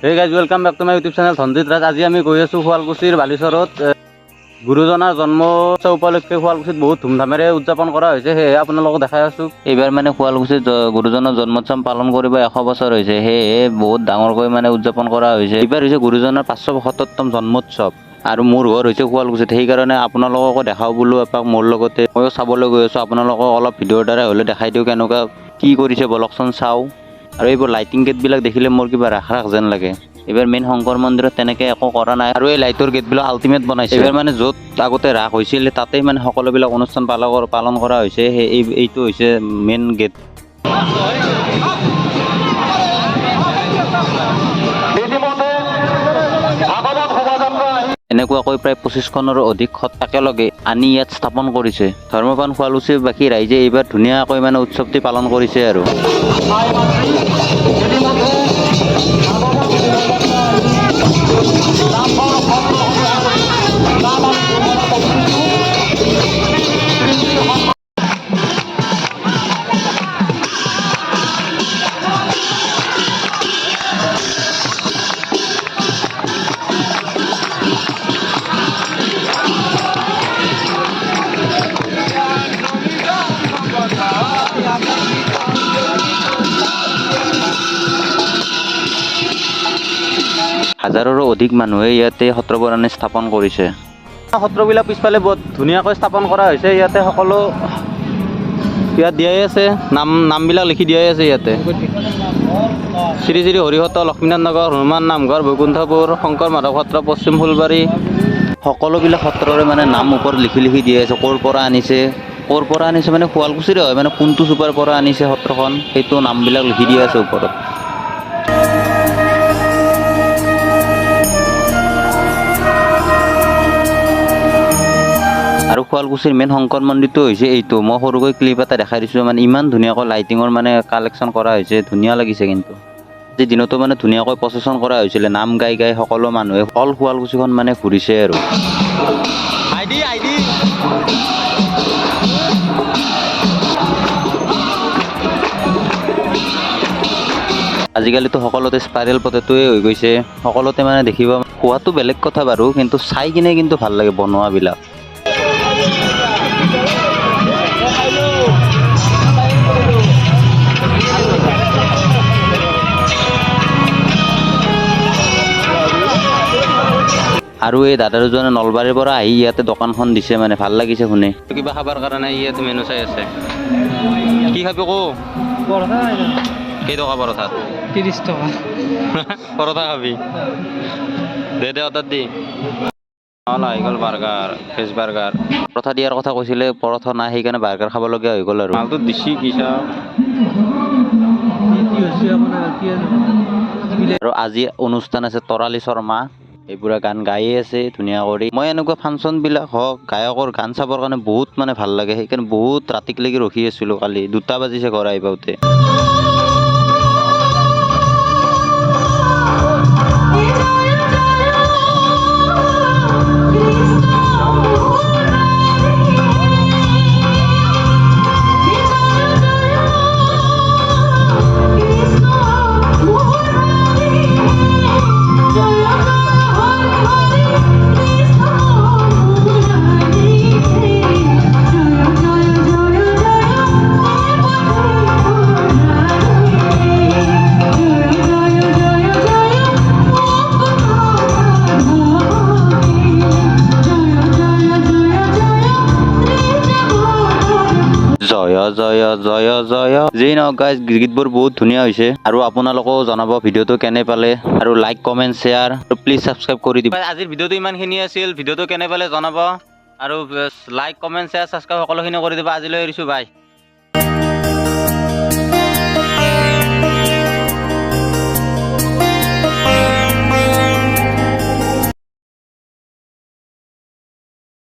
Hey guys, welcome back to my YouTube channel Sanjit Raj. আজি আমি গৈ আছো শুৱালকুছিৰ বালিচৰত গুৰুজনাৰ জন্ম উৎসৱ উপলক্ষে শুৱালকুছিত বহুত ধুমধামেৰে উদযাপন কৰা হৈছে। সেয়ে আপোনালোকক দেখাই আছো। এইবাৰ মানে শুৱালকুছিত গুৰুজনাৰ জন্মোৎসৱ পালন কৰিব 100 বছৰ হৈছে। সেয়ে বহুত ডাঙৰকৈ মানে উদযাপন কৰা হৈছে। এইবাৰ হৈছে গুৰুজনাৰ 572তম জন্মোৎসৱ। আৰু মোৰ ঘৰ হৈছে শুৱালকুছিত, সেইকাৰণে আপোনালোককো দেখাওঁ বোলো এপাক মোৰ লগতে ময়ো চাবলৈ গৈ আছোঁ। আপোনালোকক অলপ ভিডিঅ'ৰ দ্বাৰা হ'লে দেখাই দিওঁ কেনেকুৱা কি কৰিছে বলকচোন চাওঁ। আৰু এইবোৰ লাইটিং গেটবিলাক দেখিলে মোৰ কিবা ৰাস ৰাস যেন লাগে। এইবাৰ মেইন শংকৰ মন্দিৰত তেনেকৈ একো কৰা নাই আৰু এই লাইটৰ গেটবিলাক আল্টিমেট বনাইছে। এইবাৰ মানে য'ত আগতে ৰাস হৈছিল তাতেই মানে সকলোবিলাক অনুষ্ঠান পালন কৰা হৈছে। এইটো হৈছে মেইন গেট। এনেকুৱাকৈ প্ৰায় 25খনৰো অধিক সত্ৰ একেলগে আনি ইয়াত স্থাপন কৰিছে। ধৰ্মপ্ৰাণ শুৱালকুছিবাসী ৰাইজে এইবাৰ ধুনীয়াকৈ মানে উৎসৱটি পালন কৰিছে আৰু। হাজাৰৰো অধিক মানুহে ইয়াতে সত্ৰবোৰ আনি স্থাপন কৰিছে। সত্ৰবিলাক পিছফালে বহুত ধুনীয়াকৈ স্থাপন কৰা হৈছে। ইয়াতে সকলো ইয়াত দিয়াই আছে, নামবিলাক লিখি দিয়াই আছে ইয়াতে। শ্ৰী শ্ৰী হৰিসত্ৰ, লক্ষ্মীনাথ নগৰ, হনুমান নামঘৰ, বৈকুণ্ঠপুৰ, শংকৰ মাধৱ সত্ৰ, পশ্চিম ফুলবাৰী, সকলোবিলাক সত্ৰৰে মানে নাম ওপৰত লিখি লিখি দিয়া আছে। ক'ৰ পৰা আনিছে মানে শুৱালকুছিৰে হয়, মানে কোনটো চুবাৰ পৰা আনিছে সত্ৰখন সেইটো নামবিলাক লিখি দিয়া আছে ওপৰত। আৰু শুৱালকুছিৰ মেইন শংকৰ মন্দিৰটো হৈছে এইটো। মই সৰুকৈ ক্লিপ এটা দেখাই দিছোঁ, মানে ইমান ধুনীয়াকৈ লাইটিঙৰ মানে কালেকশ্যন কৰা হৈছে, ধুনীয়া লাগিছে। কিন্তু আজি দিনতো মানে ধুনীয়াকৈ প্ৰচেছন কৰা হৈছিলে, নাম গাই গাই সকলো মানুহে অল শুৱালকুছিখন মানে ঘূৰিছে আৰু। আজিকালিতো সকলোতে স্পাইৰেল পটেটোৱে হৈ গৈছে, সকলোতে মানে দেখিব। খোৱাটো বেলেগ কথা বাৰু, কিন্তু চাই কিনে কিন্তু ভাল লাগে বনোৱাবিলাক। আৰু এই দাদা দুজনে নলবাৰীৰ পৰা আহি ইয়াতে দোকানখন দিছে, মানে ভাল লাগিছে শুনি। কিবা খাবৰ কাৰণে ইয়াতে মেনু চাই আছে। কি খাবি কো? কেইটকা পৰঠাত? 30 টকা। পৰঠা খাবি? দে অৰ্ডাৰ দি। আহি গ'ল বাৰ্গাৰ, ভেজ বাৰ্গাৰ। পৰঠা দিয়াৰ কথা কৈছিলে, পৰঠা নাই, সেইকাৰণে বাৰ্গাৰ খাবলগীয়া হৈ গ'ল আৰু। মালটো দিছি কি চাওঁ। আৰু আজি অনুষ্ঠান আছে তৰালী শৰ্মা, এইবোৰে গান গায়ে আছে ধুনীয়া কৰি। মই এনেকুৱা ফাংচনবিলাক হওক গায়কৰ গান চাবৰ কাৰণে বহুত মানে ভাল লাগে, সেইকাৰণে বহুত ৰাতিলৈকে ৰখি আছিলোঁ। কালি 2টা বাজিছে ঘৰ আহি পাওঁতে। জয় জয় জয় জয়। যেই নহওক গাইজ, গীতবোৰ বহুত ধুনীয়া হৈছে। আৰু আপোনালোকেও জনাব ভিডিঅ'টো কেনে পালে, আৰু লাইক কমেণ্ট শ্বেয়াৰ আৰু প্লিজ ছাবস্ক্ৰাইব কৰি দিব। আজিৰ ভিডিঅ'টো ইমানখিনি আছিল। ভিডিঅ'টো কেনে পালে জনাব, আৰু লাইক কমেণ্ট শ্বেয়াৰ ছাবস্ক্ৰাইব সকলোখিনি কৰি দিব। আজিলৈ এৰিছোঁ, বাই।